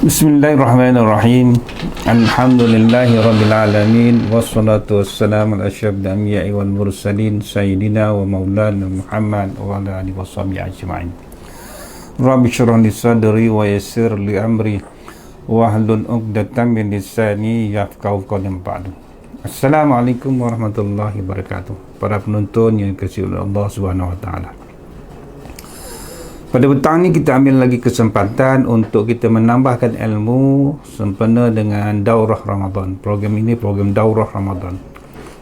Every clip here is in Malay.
Bismillahirrahmanirrahim. Alhamdulillahirabbil alamin wassalatu wassalamu ala asyrafil anbiya'i wal mursalin sayyidina wa maulana Muhammad wa ala alihi washabihi ajma'in. Rabbi shrah li sadri wa yassir li amri wahlul 'uqdatam min lisani yafqahu qawli. Ba'du. Assalamualaikum warahmatullahi wabarakatuh. Para penonton yang dikasihi oleh Allah Subhanahu wa taala. Pada petang ni kita ambil lagi kesempatan untuk kita menambahkan ilmu sempena dengan daurah Ramadan. Program ini program daurah Ramadan.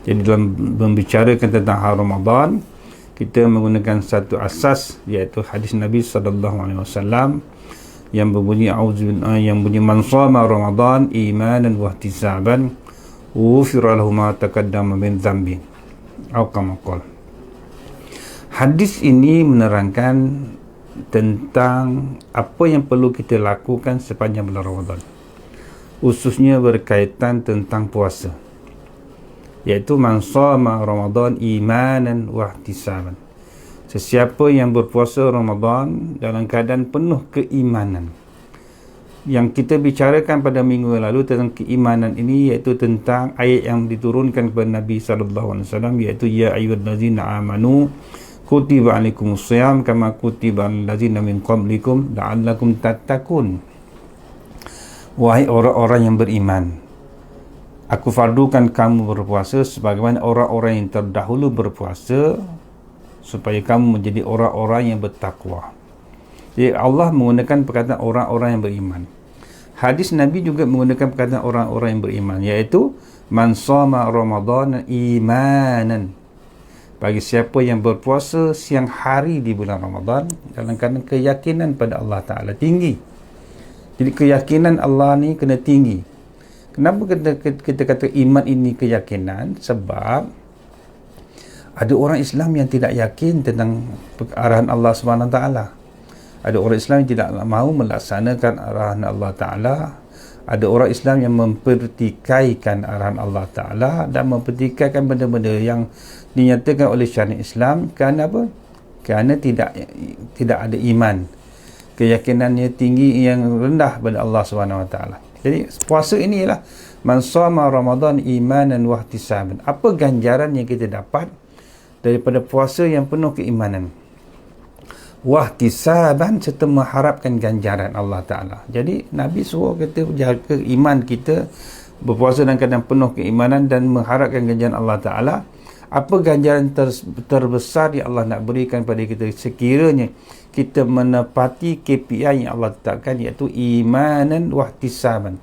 Jadi dalam membicarakan tentang hari Ramadan, kita menggunakan satu asas, iaitu hadis Nabi SAW yang berbunyi man shama Ramadan imanan wa ihtisaban ghufira lahu ma taqaddama min dhanbi atau kama qala. Hadis ini menerangkan tentang apa yang perlu kita lakukan sepanjang bulan Ramadan, khususnya berkaitan tentang puasa, iaitu man shama Ramadan imanan wa ihtisaban. Sesiapa yang berpuasa Ramadan dalam keadaan penuh keimanan. Yang kita bicarakan pada minggu lalu tentang keimanan ini, iaitu tentang ayat yang diturunkan kepada Nabi SAW, iaitu ya ayyuhallazina amanu kutiba alaikumus shiyam kama kutiba alal ladzina min qablikum la'allakum tattaqun. Wahai orang-orang yang beriman, aku fardukan kamu berpuasa sebagaimana orang-orang yang terdahulu berpuasa, supaya kamu menjadi orang-orang yang bertakwa. Jadi Allah menggunakan perkataan orang-orang yang beriman. Hadis Nabi juga menggunakan perkataan orang-orang yang beriman, iaitu man shama Ramadan imanan, bagi siapa yang berpuasa siang hari di bulan Ramadan dalam keadaan keyakinan pada Allah Ta'ala tinggi. Jadi keyakinan Allah ni kena tinggi. Kenapa kita kata iman ini keyakinan? Sebab ada orang Islam yang tidak yakin tentang arahan Allah SWT. Ada orang Islam yang tidak mahu melaksanakan arahan Allah Ta'ala. Ada orang Islam yang mempertikaikan arahan Allah Ta'ala dan mempertikaikan benda-benda yang dinyatakan oleh syariat Islam. Kerana apa? Kerana tidak ada iman, keyakinannya tinggi yang rendah pada Allah SWT. Jadi puasa ini ialah man shama Ramadan imanan wa ihtisaban. Apa ganjaran yang kita dapat daripada puasa yang penuh keimanan? Wa ihtisaban, serta mengharapkan ganjaran Allah Ta'ala. Jadi Nabi suruh kita jaga iman kita, berpuasa dalam keadaan penuh keimanan dan mengharapkan ganjaran Allah Ta'ala. Apa ganjaran terbesar yang Allah nak berikan pada kita sekiranya kita menepati KPI yang Allah tetapkan, iaitu imanan wa ihtisaban,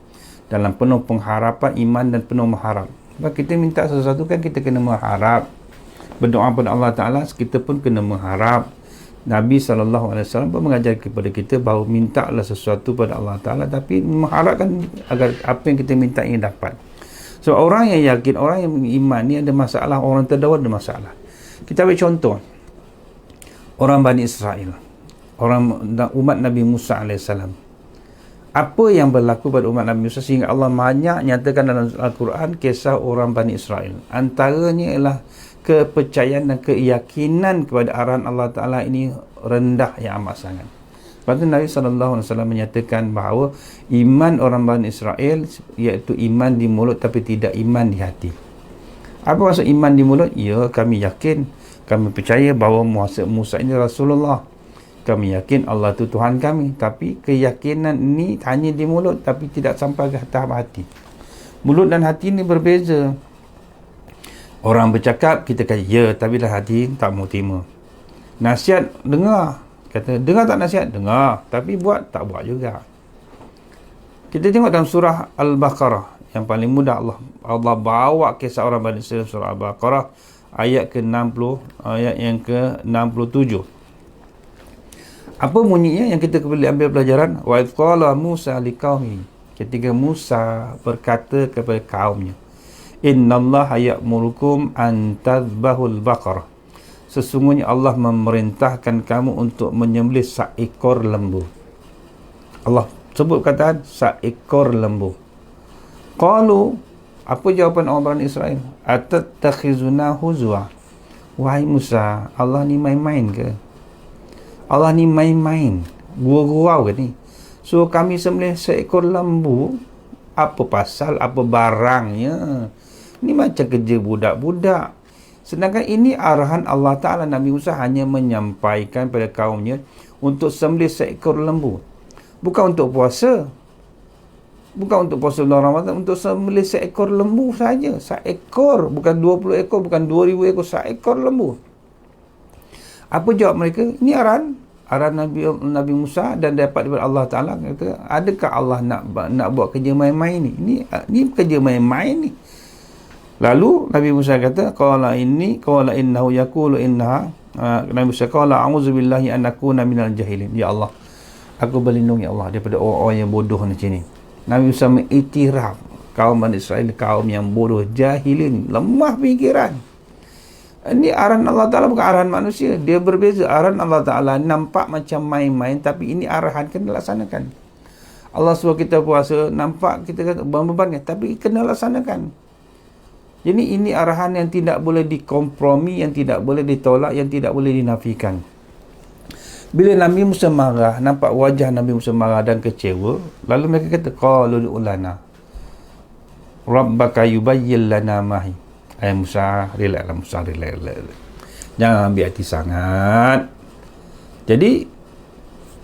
dalam penuh pengharapan, iman dan penuh mengharap. Sebab kita minta sesuatu kan kita kena mengharap. Berdoa pada Allah Ta'ala, kita pun kena mengharap. Nabi SAW pun mengajar kepada kita bahawa mintalah sesuatu pada Allah Ta'ala, tapi mengharapkan agar apa yang kita minta ini dapat. So orang yang yakin, orang yang beriman ni ada masalah, orang terdahulu ada masalah. Kita ambil contoh orang Bani Israel, orang umat Nabi Musa AS. Apa yang berlaku pada umat Nabi Musa sehingga Allah banyak nyatakan dalam Al-Quran kisah orang Bani Israel? Antaranya ialah kepercayaan dan keyakinan kepada arahan Allah Ta'ala ini rendah yang amat sangat. Lepas tu Nabi SAW menyatakan bahawa iman orang Bani Israel iaitu iman di mulut tapi tidak iman di hati. Apa maksud iman di mulut? Ya, kami yakin, kami percaya bahawa Musa ini Rasulullah. Kami yakin Allah itu Tuhan kami. Tapi keyakinan ini hanya di mulut tapi tidak sampai ke tahap hati. Mulut dan hati ini berbeza. Orang bercakap, kita kata ya, tapi dah hati tak mau terima. Nasihat, dengar. Kata, dengar tak nasihat? Dengar. Tapi buat, tak buat juga. Kita tengok dalam surah Al-Baqarah, yang paling mudah Allah bawa kisah orang Bani Israel, surah Al-Baqarah, ayat ke-60, ayat yang ke-67. Apa bunyinya yang kita boleh ambil pelajaran? Wa idh qala Musa liqaumihi, ketika Musa berkata kepada kaumnya, innallaha ya'murukum an tadhbahul baqarah, sesungguhnya Allah memerintahkan kamu untuk menyembelih seekor lembu. Allah sebut kataan seekor lembu. Qalu, apa jawapan orang Bani Israel? Atattakhizuna huzwa, wahai Musa, Allah ni main-main ke? Allah ni main-main, gurau-gurau ke ni? So kami sembelih seekor lembu. Apa pasal, apa barangnya? Ini macam kerja budak-budak. Sedangkan ini arahan Allah Ta'ala. Nabi Musa hanya menyampaikan pada kaumnya untuk sembelih seekor lembu. Bukan untuk puasa. Bukan untuk puasa bulan Ramadan. Untuk sembelih seekor lembu saja. Seekor. Bukan 20 ekor. Bukan 2000 ekor. Seekor lembu. Apa jawab mereka? Ini arahan Nabi Musa dan dapat daripada Allah Ta'ala. Kata, adakah Allah nak buat kerja main-main ni? Ini kerja main-main ni. Lalu Nabi Musa kata, qala innahu yaqulu innaha, Nabi Musa qala a'udzubillahi an akuna minal jahilin. Ya Allah, aku berlindung ya Allah daripada orang-orang yang bodoh macam ni. Nabi Musa mengiktiraf kaum Bani Israel kaum yang bodoh, jahilin, lemah fikiran. Ini arahan Allah Ta'ala, bukan arahan manusia. Dia berbeza. Arahan Allah Ta'ala nampak macam main-main, tapi ini arahan kena laksanakan. Allah suruh kita puasa, nampak kita kata beban-bebankan, tapi kena laksanakan. Jadi ini arahan yang tidak boleh dikompromi, yang tidak boleh ditolak, yang tidak boleh dinafikan. Bila Nabi Musa marah, nampak wajah Nabi Musa marah dan kecewa, lalu mereka kata, qalu ud'u lana rabbaka yubayyin lana ma hi. Musa, relaxlah Musa, relax. Jangan ambil hati sangat. Jadi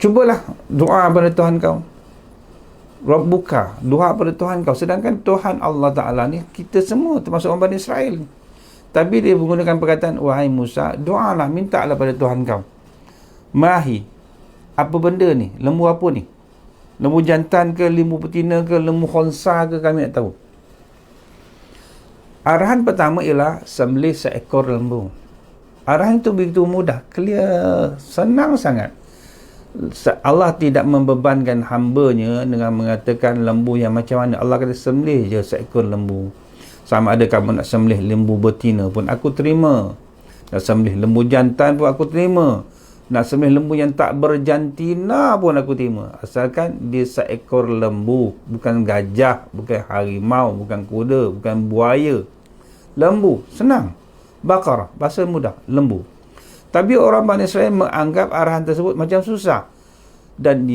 cubalah doa pada Tuhan kau. Rabbuka, doa pada Tuhan kau. Sedangkan Tuhan Allah Ta'ala ni kita semua termasuk orang Bani Israel. Tapi dia menggunakan perkataan, wahai Musa, doalah, mintalah pada Tuhan kau. Mahi, apa benda ni? Lembu apa ni? Lembu jantan ke, lembu betina ke, lembu khonsa ke, kami tak tahu. Arahan pertama ialah sembelih seekor lembu. Arahan itu begitu mudah, clear, senang sangat. Allah tidak membebankan hamba-Nya dengan mengatakan lembu yang macam mana. Allah kata sembelih je seekor lembu. Sama ada kamu nak sembelih lembu betina pun aku terima. Nak sembelih lembu jantan pun aku terima. Nak sembelih lembu yang tak berjantina pun aku terima. Asalkan dia seekor lembu. Bukan gajah, bukan harimau, bukan kuda, bukan buaya. Lembu, senang. Baqarah, bahasa mudah, lembu. Tapi orang Bani Israel menganggap arahan tersebut macam susah. Dan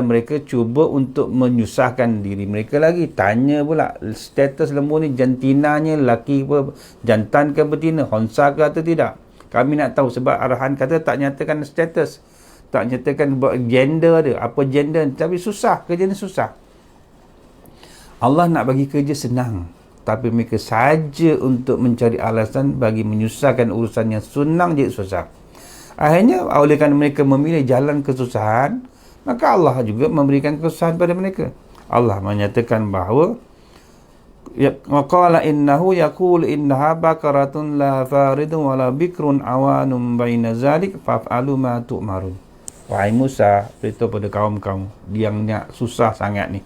mereka cuba untuk menyusahkan diri mereka lagi. Tanya pula, status lembu ni jantinanya, laki ke, jantan ke betina, khonsa ke atau tidak. Kami nak tahu sebab arahan kata tak nyatakan status. Tak nyatakan gender dia, apa gender. Tapi susah, kerja ni susah. Allah nak bagi kerja senang. Tapi mereka saja untuk mencari alasan bagi menyusahkan urusan yang senang jadi susah. Akhirnya, oleh kerana mereka memilih jalan kesusahan, maka Allah juga memberikan kesusahan pada mereka. Allah menyatakan bahawa qala innahu yaqulu innaha baqaratun la faridun wala bikrun awanun baina zalik fa'alu ma tu'marun. Wahai Musa, beritahu pada kaum-kaum yang susah sangat ni,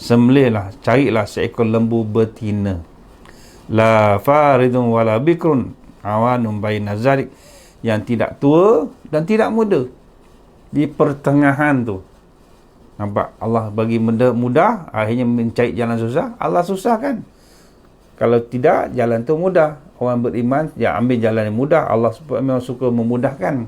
sembelihlah, carilah seekor lembu betina. La faridun wala bikrun awanun baina zalik, yang tidak tua dan tidak muda, di pertengahan tu. Nampak? Allah bagi benda mudah, akhirnya mencari jalan susah, Allah susahkan. Kalau tidak, jalan tu mudah. Orang beriman, ya ambil jalan yang mudah. Allah memang suka memudahkan.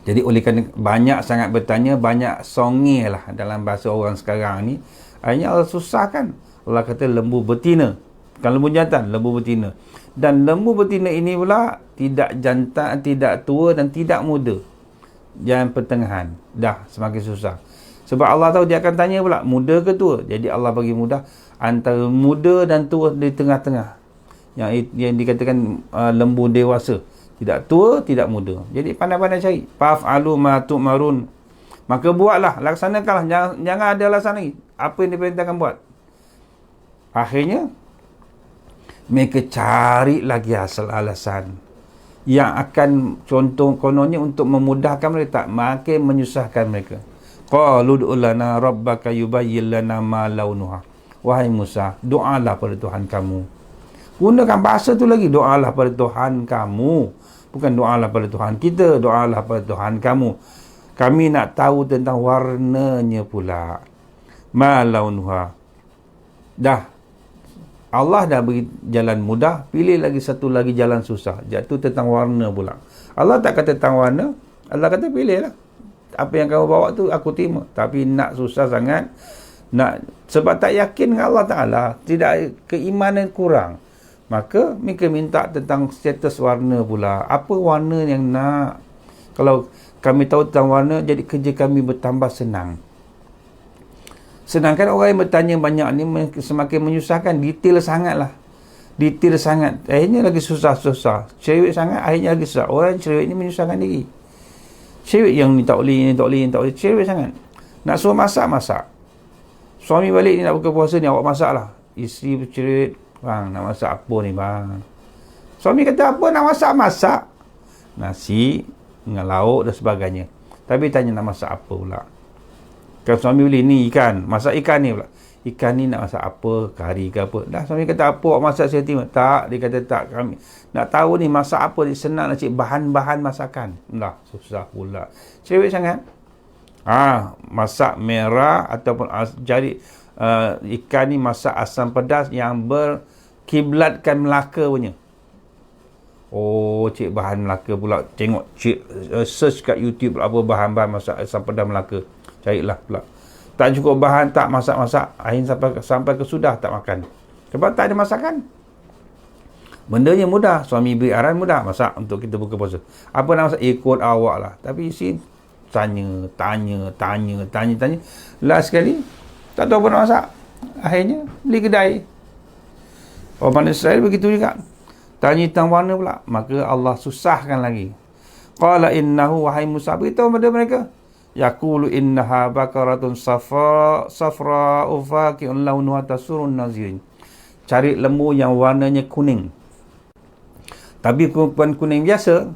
Jadi oleh kerana banyak sangat bertanya, banyak songih lah dalam bahasa orang sekarang ni, akhirnya Allah susahkan. Allah kata lembu betina, bukan lembu jantan, lembu betina. Dan lembu betina ini pula tidak jantan, tidak tua dan tidak muda. Jalan pertengahan. Dah semakin susah. Sebab Allah tahu dia akan tanya pula, muda ke tua? Jadi Allah bagi mudah antara muda dan tua di tengah-tengah. Yang dikatakan lembu dewasa. Tidak tua, tidak muda. Jadi pandai-pandai cari. Fa'alu ma tu'marun. Maka buatlah, laksanakanlah. Jangan ada alasan lagi. Apa yang diperintahkan buat. Akhirnya, mereka cari lagi asal alasan yang akan contoh kononnya untuk memudahkan mereka, tak makin menyusahkan mereka. Qalu ud'u lana rabbaka yubayyin lana ma launuha. Wahai Musa, doalah pada Tuhan kamu. Gunakan bahasa tu lagi, doalah pada Tuhan kamu. Bukan doalah pada Tuhan kita, doalah pada Tuhan kamu. Kami nak tahu tentang warnanya pula. Ma launuha. Dah Allah dah beri jalan mudah, pilih lagi satu lagi jalan susah. Jatuh tentang warna pula. Allah tak kata tentang warna, Allah kata pilihlah. apa yang kamu bawa tu aku terima. Tapi nak susah sangat, nak sebab tak yakin dengan Allah Ta'ala, tidak, keimanan kurang, maka mereka minta tentang status warna pula. Apa warna yang nak? Kalau kami tahu tentang warna, jadi kerja kami bertambah senang. Sedangkan orang yang bertanya banyak ni semakin menyusahkan. Detail sangat lah, detail sangat, akhirnya lagi susah-susah. Cerewet sangat, akhirnya lagi susah. Orang cerewet ni menyusahkan diri. Cerewet yang ni tak boleh, ni tak boleh, ni tak boleh, cerewet sangat. Nak suruh masak. Suami balik ni nak buka puasa ni, awak masak lah. Isteri bercerewet, bang nak masak apa ni bang? Suami kata apa nak masak? Nasi dengan lauk dan sebagainya. Tapi tanya nak masak apa pula. Kalau suami beli ni ikan, masak ikan ni pula. Ikan ni nak masak apa, kari ke apa. Dah suami kata apa awak masak saya terima. Tak, dia kata tak, kami nak tahu ni masak apa, dia senang nak cik bahan-bahan masakan. Dah, susah pula. Cerewet sangat. Masak merah ataupun jadi ikan ni masak asam pedas yang berkiblatkan Melaka punya. Oh, cik bahan Melaka pula. Tengok cik search kat YouTube apa bahan-bahan masak asam pedas Melaka. Carilah pula. Tak cukup bahan, tak masak-masak, akhirnya sampai ke sudah tak makan. Sebab tak ada masakan. Bendanya mudah, suami beri arahan mudah, masak untuk kita buka puasa. Apa nak masak? Ikut awak lah. Tapi isi tanya. Last sekali tak tahu apa nak masak, akhirnya beli kedai. Orang Bani Israel begitu juga. Tanya tentang warna pula, maka Allah susahkan lagi. Qala innahu, wahai Musa, beritahu pada mereka, yaqulu innaha bakaratun safra'u faqi'un launuha tasurun nazirin. Cari lembu yang warnanya kuning. Tapi bukan kuning biasa,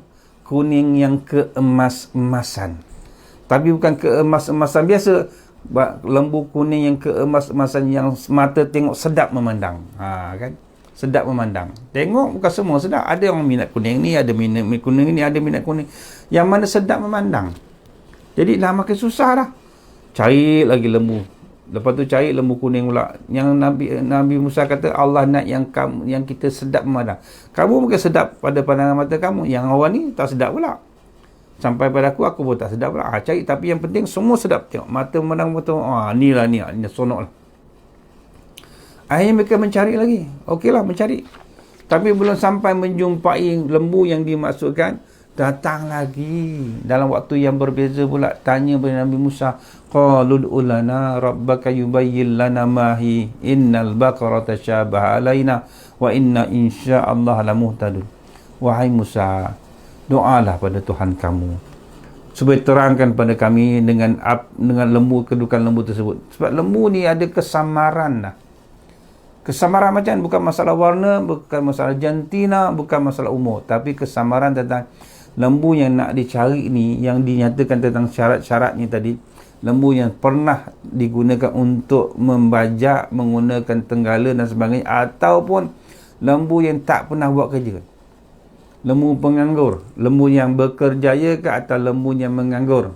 kuning yang keemas-emasan. Tapi bukan keemas-emasan biasa, lembu kuning yang keemas-emasan yang mata tengok sedap memandang. Kan? Sedap memandang. Tengok bukan semua sedap. Ada orang minat kuning ni, ada minat kuning ni, ada minat kuning. Yang mana sedap memandang. Jadi dah makin susah dah. Cari lagi lembu. Lepas tu cari lembu kuning pula. Yang Nabi Musa kata Allah nak yang kita sedap memandang. Kamu mungkin sedap pada pandangan mata kamu. Yang orang ni tak sedap pula. Sampai pada aku pun tak sedap pula. Cari, tapi yang penting semua sedap. Tengok mata memandang betul. Ni sonok lah. Akhirnya mereka mencari lagi. Okeylah mencari. Tapi belum sampai menjumpai lembu yang dimaksudkan, datang lagi dalam waktu yang berbeza pula, tanya kepada Nabi Musa, qalu ulana rabbaka yubayyin lana ma hi innal baqarata syabaha alaina wa inna insyaallah lamuhtadun. Wahai Musa, doalah pada Tuhan kamu supaya terangkan pada kami dengan lembu, kedudukan lembu tersebut. Sebab lembu ni ada kesamaran lah. Kesamaran macam bukan masalah warna, bukan masalah jantina, bukan masalah umur, tapi kesamaran tentang lembu yang nak dicari ni, yang dinyatakan tentang syarat-syaratnya tadi. Lembu yang pernah digunakan untuk membajak, menggunakan tenggala dan sebagainya, ataupun lembu yang tak pernah buat kerja. Lembu penganggur, lembu yang bekerjaya ke atau lembu yang menganggur.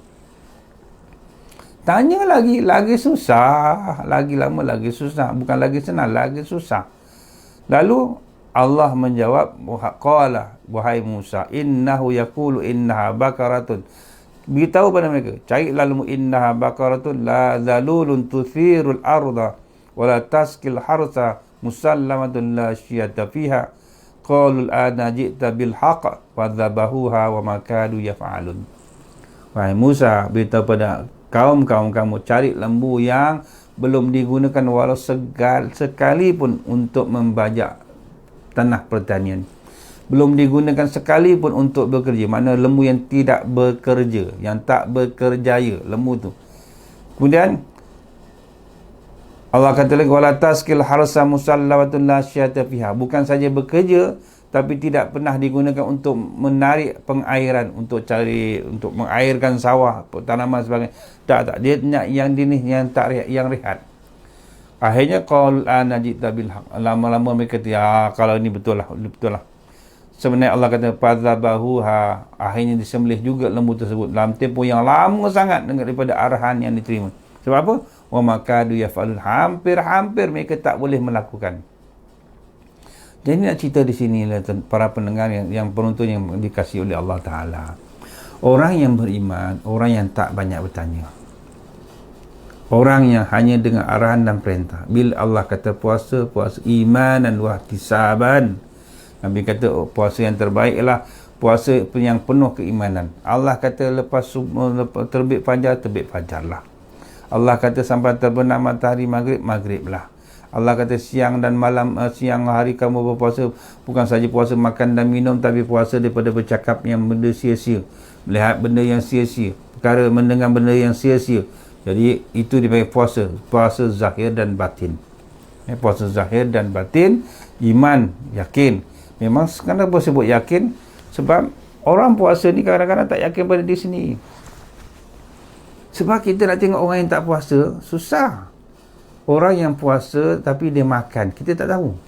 Tanya lagi susah, lagi lama lagi susah, bukan lagi senang, lagi susah. Lalu Allah menjawab, qala wahai Musa, innahu yaqulu innaha bakaratun. Beritahu pada mereka, carilah lembu, innaha bakaratun la zalulun tuthirul arda wa la taskil harsa musallamatun la syiyata fiha. Qalu al-ana ji'ta bil haqq wa dhabahuha wa ma kadu yaf'alun. Wahai Musa, beritahu pada kaum-kaum kamu, cari lembu yang belum digunakan walau sekalipun untuk membajak tanah pertanian. Belum digunakan sekalipun untuk bekerja. Mana lembu yang tidak bekerja, yang tak bekerjaya, lembu tu. Kemudian Allah kata lagi, wala taskil harsa musallamatun la syata fiha. Bukan saja bekerja, tapi tidak pernah digunakan untuk menarik pengairan, untuk mengairkan sawah, tanaman sebagainya. Tak. Dia nak yang jenis yang tak rehat, yang rehat. Akhirnya qaul ana jita bil haq. Lama-lama mereka kata, kalau ini betul lah. Sebenarnya Allah kata fadzabahuha, akhirnya disembelih juga lembu tersebut dalam tempoh yang lama sangat daripada arahan yang diterima. Sebab apa? Wa makadu yaf'alun, hampir mereka tak boleh melakukan. Jadi nak cerita di sini para pendengar yang penonton yang dikasihi oleh Allah Ta'ala. Orang yang beriman, orang yang tak banyak bertanya. Orang yang hanya dengan arahan dan perintah. Bila Allah kata puasa, puasa imanan wa ihtisaban. Nabi kata puasa yang terbaik ialah puasa yang penuh keimanan. Allah kata lepas terbit fajarlah. Allah kata sampai terbenam matahari maghriblah. Allah kata siang dan malam, siang hari kamu berpuasa, bukan saja puasa makan dan minum, tapi puasa daripada bercakap yang benda sia-sia, melihat benda yang sia-sia, perkara mendengar benda yang sia-sia. Jadi itu dipanggil puasa, puasa zahir dan batin. Puasa zahir dan batin, iman, yakin. Memang kenapa sebut yakin? Sebab orang puasa ni kadang-kadang tak yakin pada diri sendiri. Sebab kita nak tengok orang yang tak puasa, susah. Orang yang puasa tapi dia makan, kita tak tahu.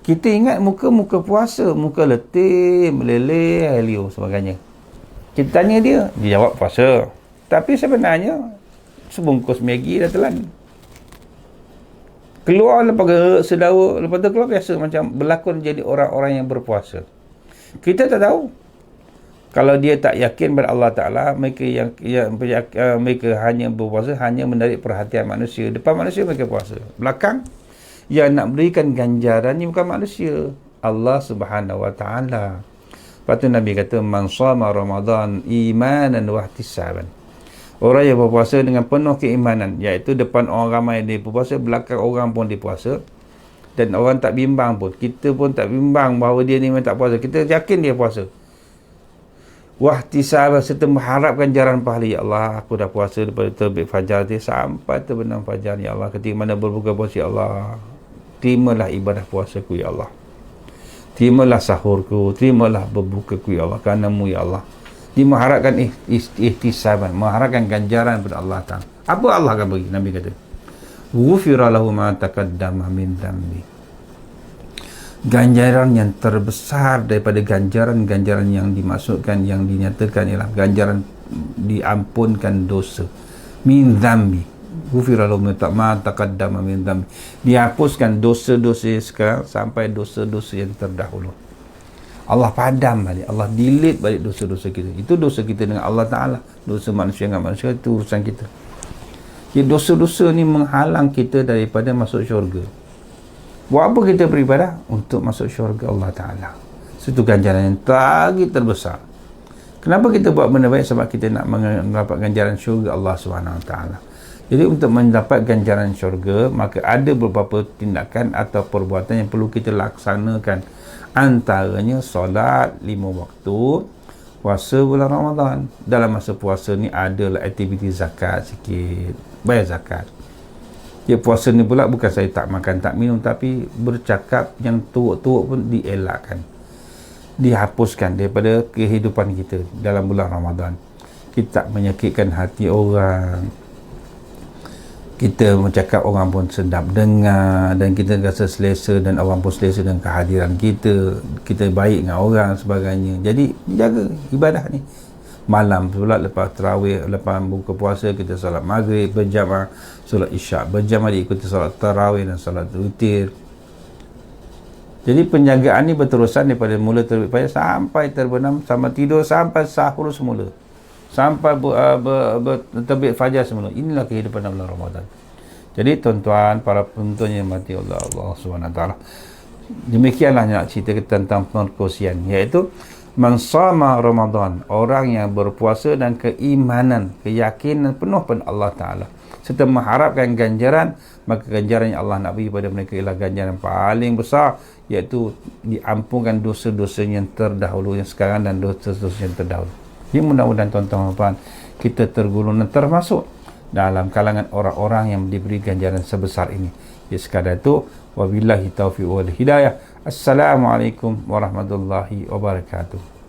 Kita ingat muka puasa, muka letih, meleleh, helio sebagainya. Kita tanya dia jawab puasa. Tapi sebenarnya sebungkus Maggi dah telan. Keluar lepas gerak sedawa, lepas tu keluar biasa macam berlakon jadi orang-orang yang berpuasa. Kita tak tahu. Kalau dia tak yakin pada Allah Ta'ala, mereka hanya berpuasa, hanya menarik perhatian manusia. Depan manusia mereka puasa. Belakang, yang nak berikan ganjaran ni bukan manusia, Allah Subhanahu Wa Ta'ala. Lepas tu Nabi kata, man shama Ramadan imanan wa ihtisaban. Orang yang berpuasa dengan penuh keimanan, iaitu depan orang ramai dia berpuasa, belakang orang pun dia puasa, dan orang tak bimbang pun. Kita pun tak bimbang bahawa dia ni memang tak puasa. Kita yakin dia puasa. Wahtisab, serta mengharapkan ganjaran pahala. Ya Allah, aku dah puasa daripada terbit fajar dia sampai terbenam fajar. Ya Allah, ketika mana berbuka puasa, ya Allah, terimalah ibadah puasaku, ya Allah. Terimalah sahurku, terimalah berbukaku, ya Allah, kerana-Mu, ya Allah. Dia mengharapkan ihtisaban, mengharapkan ganjaran pada Allah Ta'ala. Apa Allah akan bagi? Nabi kata, ghufira lahu ma taqaddama min dhanbi. Ganjaran yang terbesar daripada ganjaran-ganjaran yang dimaksudkan, yang dinyatakan ialah ganjaran diampunkan dosa. Min dhanbi. Ghufira lahu ma taqaddama min dhanbi. Dihapuskan dosa-dosa sekarang sampai dosa-dosa yang terdahulu. Allah padam balik, Allah delete balik dosa-dosa kita. Itu dosa kita dengan Allah Ta'ala. Dosa manusia dengan manusia, itu urusan kita. Jadi dosa-dosa ni menghalang kita daripada masuk syurga. Buat apa kita beribadah? Untuk masuk syurga Allah Ta'ala. Itu ganjaran yang terbesar. Kenapa kita buat benda baik? Sebab kita nak mendapat ganjaran syurga Allah SWT. Jadi untuk mendapat ganjaran syurga, maka ada beberapa tindakan atau perbuatan yang perlu kita laksanakan. Antaranya solat 5 waktu, puasa bulan Ramadan. Dalam masa puasa ni adalah aktiviti zakat sikit, bayar zakat. Dia puasa ni pula bukan saya tak makan tak minum, tapi bercakap yang teruk-teruk pun dielakkan, dihapuskan daripada kehidupan kita dalam bulan Ramadan. Kita tak menyakitkan hati orang, kita bercakap orang pun sedap dengar, dan kita rasa selesa, dan orang pun selesa dengan kehadiran kita. Kita baik dengan orang sebagainya. Jadi jaga ibadah ni. Malam pula lepas tarawih, lepas buka puasa, kita solat maghrib berjamaah, solat isyak berjamaah, diikuti solat tarawih dan solat witir. Jadi penjagaan ni berterusan daripada mula terbit fajar sampai terbenam, sama tidur sampai sahur semula, sampai terbit fajar semula. Inilah kehidupan dalam Ramadan. Jadi tuan-tuan, para penonton yang mati Allah SWT, demikianlah nak cerita tentang perkongsian, iaitu man shama Ramadan, orang yang berpuasa dan keimanan, keyakinan penuh pada Allah Ta'ala, serta mengharapkan ganjaran, maka ganjaran yang Allah nak bagi pada mereka ialah ganjaran paling besar, iaitu diampunkan dosa-dosa yang terdahulu, yang sekarang, dan dosa-dosa yang terdahulu. Jadi mudah-mudahan tuan-tuan kita tergolong dan termasuk dalam kalangan orang-orang yang diberi ganjaran sebesar ini. Jadi sekadar itu, wabillahi taufiq wal hidayah. Assalamualaikum warahmatullahi wabarakatuh.